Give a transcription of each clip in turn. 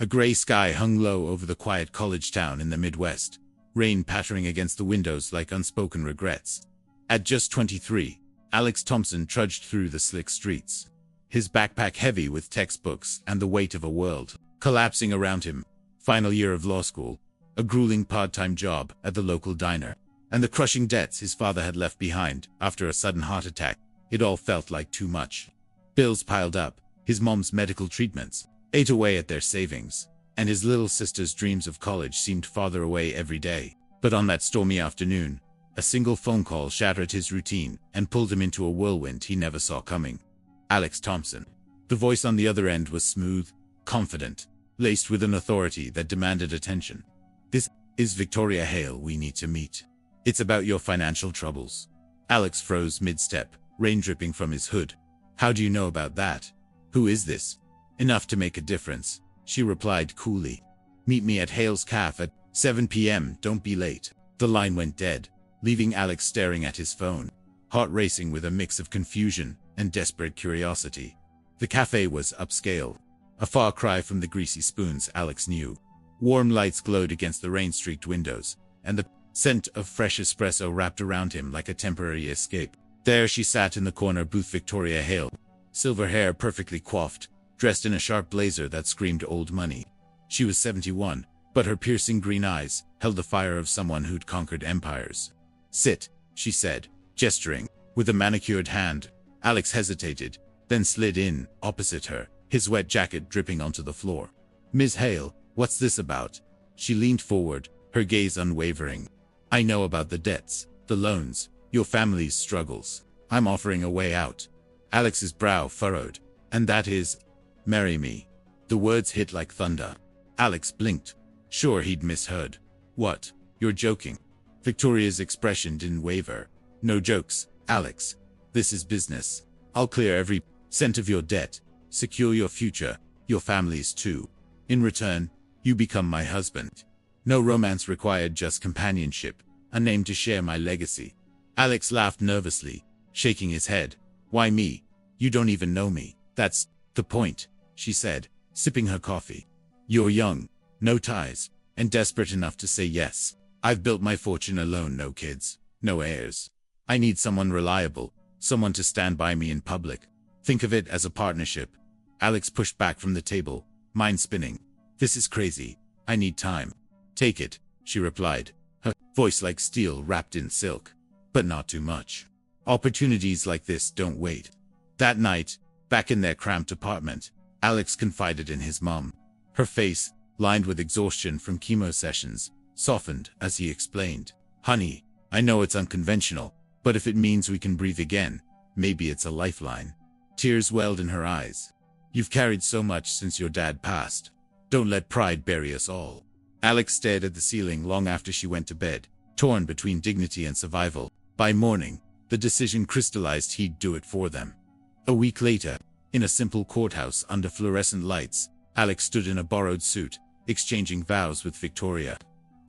A gray sky hung low over the quiet college town in the Midwest, rain pattering against the windows like unspoken regrets. At just 23, Alex Thompson trudged through the slick streets, his backpack heavy with textbooks and the weight of a world collapsing around him. Final year of law school, a grueling part-time job at the local diner, and the crushing debts his father had left behind after a sudden heart attack. It all felt like too much. Bills piled up, his mom's medical treatments ate away at their savings, and his little sister's dreams of college seemed farther away every day. But on that stormy afternoon, a single phone call shattered his routine and pulled him into a whirlwind he never saw coming. Alex Thompson. The voice on the other end was smooth, confident, laced with an authority that demanded attention. "This is Victoria Hale. We need to meet. It's about your financial troubles." Alex froze mid-step, rain dripping from his hood. "How do you know about that? Who is this?" "Enough to make a difference," she replied coolly. "Meet me at Hale's Cafe at 7 p.m. Don't be late." The line went dead, leaving Alex staring at his phone, heart racing with a mix of confusion and desperate curiosity. The cafe was upscale, a far cry from the greasy spoons Alex knew. Warm lights glowed against the rain-streaked windows, and the scent of fresh espresso wrapped around him like a temporary escape. There she sat in the corner booth, Victoria Hale, silver hair perfectly coiffed, dressed in a sharp blazer that screamed old money. She was 71, but her piercing green eyes held the fire of someone who'd conquered empires. "Sit," she said, gesturing. With a manicured hand, Alex hesitated, then slid in opposite her, his wet jacket dripping onto the floor. "Ms. Hale, what's this about?" She leaned forward, her gaze unwavering. "I know about the debts, the loans, your family's struggles. I'm offering a way out." Alex's brow furrowed. "And that is, marry me." The words hit like thunder. Alex blinked. Sure, he'd misheard. "What? You're joking?" Victoria's expression didn't waver. "No jokes, Alex. This is business. I'll clear every cent of your debt, secure your future, your family's too. In return, you become my husband. No romance required, just companionship, a name to share my legacy." Alex laughed nervously, shaking his head. "Why me? You don't even know me." "That's the point," she said, sipping her coffee. "You're young, no ties, and desperate enough to say yes. I've built my fortune alone, no kids, no heirs. I need someone reliable, someone to stand by me in public. Think of it as a partnership." Alex pushed back from the table, mind spinning. "This is crazy. I need time." "Take it," she replied, her voice like steel wrapped in silk. "But not too much. Opportunities like this don't wait." That night, back in their cramped apartment, Alex confided in his mom. Her face, lined with exhaustion from chemo sessions, softened as he explained. "Honey, I know it's unconventional, but if it means we can breathe again, maybe it's a lifeline." Tears welled in her eyes. "You've carried so much since your dad passed. Don't let pride bury us all." Alex stared at the ceiling long after she went to bed, torn between dignity and survival. By morning, the decision crystallized: he'd do it for them. A week later, in a simple courthouse under fluorescent lights, Alex stood in a borrowed suit, exchanging vows with Victoria.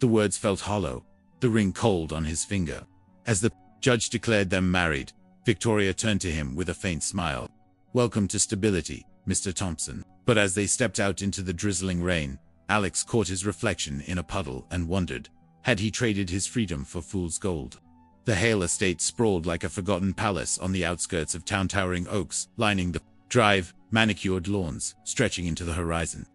The words felt hollow, the ring cold on his finger. As the judge declared them married, Victoria turned to him with a faint smile. "Welcome to stability, Mr. Thompson." But as they stepped out into the drizzling rain, Alex caught his reflection in a puddle and wondered, had he traded his freedom for fool's gold? The Hale estate sprawled like a forgotten palace on the outskirts of town, towering oaks lining the drive, manicured lawns stretching into the horizon.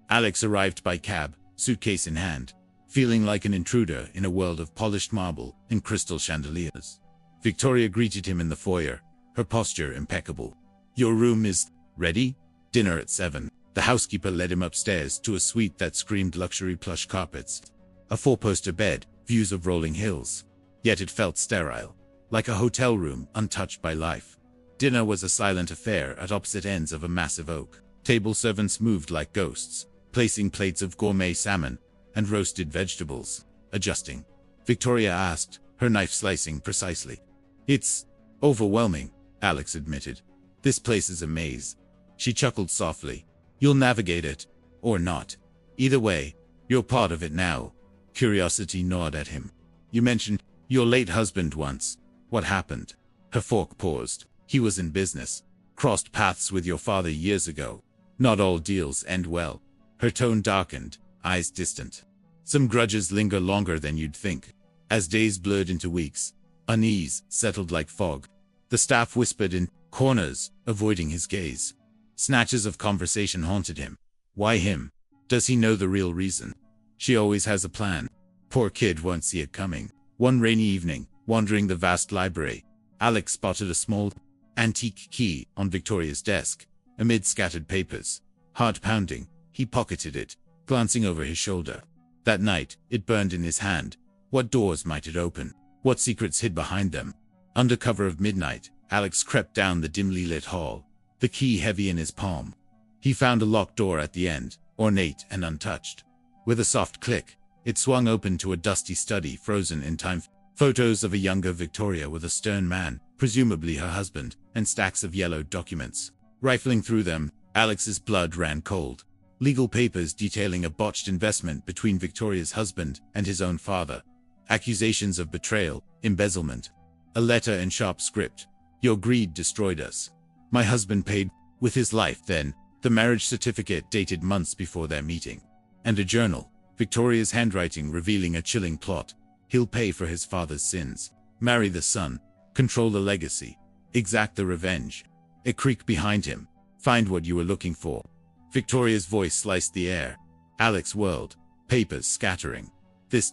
Alex arrived by cab, suitcase in hand, feeling like an intruder in a world of polished marble and crystal chandeliers. Victoria greeted him in the foyer, her posture impeccable. "Your room is ready? Dinner at 7. The housekeeper led him upstairs to a suite that screamed luxury plush carpets. A four-poster bed, views of rolling hills. Yet it felt sterile, like a hotel room untouched by life. Dinner was a silent affair at opposite ends of a massive oak. Table servants moved like ghosts, placing plates of gourmet salmon and roasted vegetables, adjusting. Victoria asked, her knife slicing precisely. "It's overwhelming," Alex admitted. "This place is a maze." She chuckled softly. "You'll navigate it, or not. Either way, you're part of it now." Curiosity gnawed at him. "You mentioned your late husband once. What happened?" Her fork paused. "He was in business. Crossed paths with your father years ago. Not all deals end well." Her tone darkened, eyes distant. Some grudges linger longer than you'd think. As days blurred into weeks, unease settled like fog. The staff whispered in corners, avoiding his gaze. Snatches of conversation haunted him. Why him? Does he know the real reason? She always has a plan. Poor kid won't see it coming. One rainy evening, wandering the vast library, Alex spotted a small, antique key on Victoria's desk. Amid scattered papers, heart pounding, he pocketed it, glancing over his shoulder. That night, it burned in his hand. What doors might it open? What secrets hid behind them? Under cover of midnight, Alex crept down the dimly lit hall, the key heavy in his palm. He found a locked door at the end, ornate and untouched. With a soft click, it swung open to a dusty study frozen in time. Photos of a younger Victoria with a stern man, presumably her husband, and stacks of yellowed documents. Rifling through them, Alex's blood ran cold. Legal papers detailing a botched investment between Victoria's husband and his own father. Accusations of betrayal, embezzlement. A letter in sharp script. Your greed destroyed us. My husband paid with his life then. The marriage certificate dated months before their meeting. And a journal, Victoria's handwriting revealing a chilling plot. He'll pay for his father's sins. Marry the son. Control the legacy. Exact the revenge. A creak behind him. Find what you were looking for. Victoria's voice sliced the air. Alex whirled. Papers scattering. This.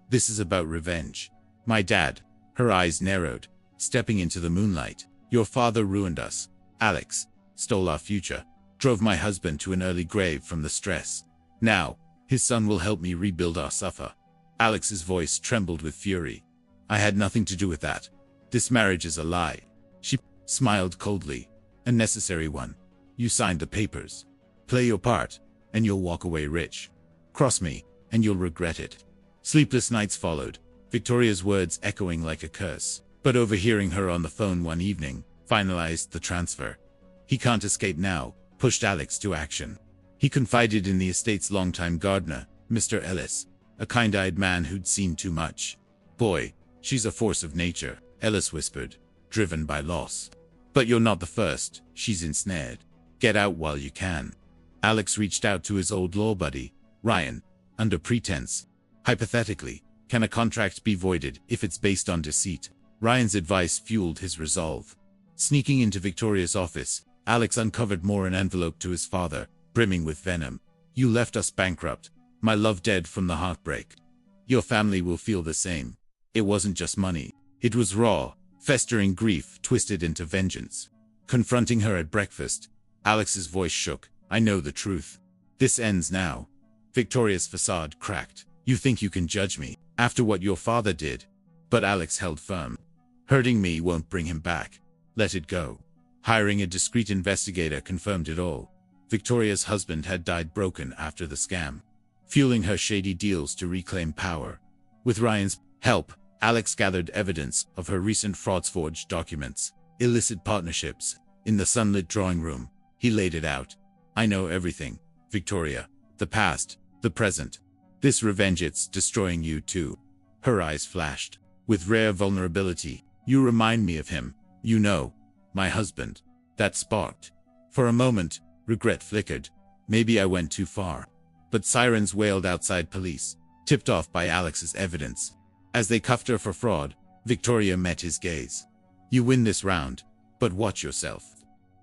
This is about revenge. My dad. Her eyes narrowed. Stepping into the moonlight. Your father ruined us. Alex. Stole our future. Drove my husband to an early grave from the stress. Now, his son will help me rebuild our suffer. Alex's voice trembled with fury. I had nothing to do with that. This marriage is a lie. She smiled coldly. A necessary one. You signed the papers. Play your part, and you'll walk away rich. Cross me, and you'll regret it. Sleepless nights followed, Victoria's words echoing like a curse. But overhearing her on the phone one evening, finalized the transfer. He can't escape now, pushed Alex to action. He confided in the estate's longtime gardener, Mr. Ellis, a kind-eyed man who'd seen too much. Boy, she's a force of nature, Ellis whispered, driven by loss. But you're not the first, she's ensnared. Get out while you can. Alex reached out to his old law buddy, Ryan, under pretense. Hypothetically, can a contract be voided if it's based on deceit? Ryan's advice fueled his resolve. Sneaking into Victoria's office, Alex uncovered more an envelope to his father, brimming with venom. You left us bankrupt, my love dead from the heartbreak. Your family will feel the same. It wasn't just money. It was raw, festering grief twisted into vengeance. Confronting her at breakfast, Alex's voice shook. I know the truth. This ends now. Victoria's facade cracked. You think you can judge me, after what your father did? But Alex held firm. Hurting me won't bring him back. Let it go. Hiring a discreet investigator confirmed it all. Victoria's husband had died broken after the scam, fueling her shady deals to reclaim power. With Ryan's help, Alex gathered evidence of her recent frauds, forged documents, illicit partnerships. In the sunlit drawing room, he laid it out. I know everything, Victoria. The past, the present. This revenge, it's destroying you too. Her eyes flashed. With rare vulnerability. You remind me of him. You know, my husband. That sparked. For a moment, regret flickered. Maybe I went too far. But sirens wailed outside police, tipped off by Alex's evidence. As they cuffed her for fraud, Victoria met his gaze. You win this round, but watch yourself.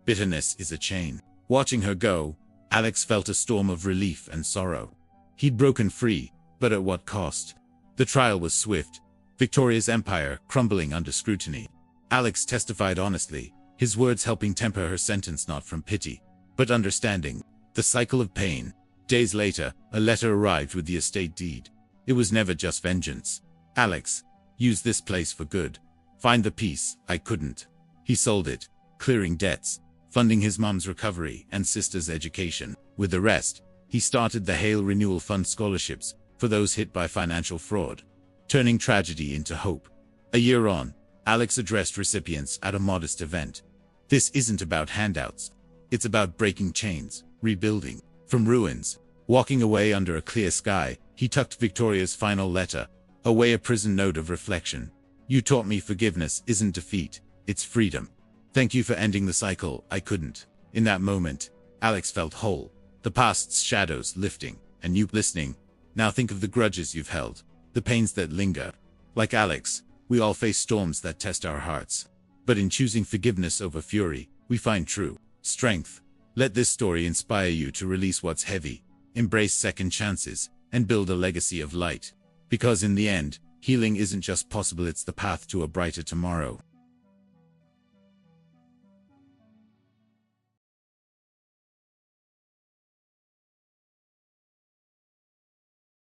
Bitterness is a chain. Watching her go, Alex felt a storm of relief and sorrow. He'd broken free, but at what cost? The trial was swift, Victoria's empire crumbling under scrutiny. Alex testified honestly, his words helping temper her sentence, not from pity, but understanding. The cycle of pain. Days later, a letter arrived with the estate deed. It was never just vengeance. Alex, use this place for good. Find the peace I couldn't. He sold it, clearing debts, funding his mom's recovery and sister's education. With the rest, he started the Hale Renewal Fund scholarships for those hit by financial fraud, turning tragedy into hope. A year on, Alex addressed recipients at a modest event. This isn't about handouts. It's about breaking chains, rebuilding from ruins. Walking away under a clear sky, he tucked Victoria's final letter away, a prison note of reflection. You taught me forgiveness isn't defeat, it's freedom. Thank you for ending the cycle I couldn't. In that moment, Alex felt whole. The past's shadows lifting, and you listening. Now think of the grudges you've held, the pains that linger. Like Alex, we all face storms that test our hearts. But in choosing forgiveness over fury, we find true strength. Let this story inspire you to release what's heavy, embrace second chances, and build a legacy of light. Because in the end, healing isn't just possible, it's the path to a brighter tomorrow.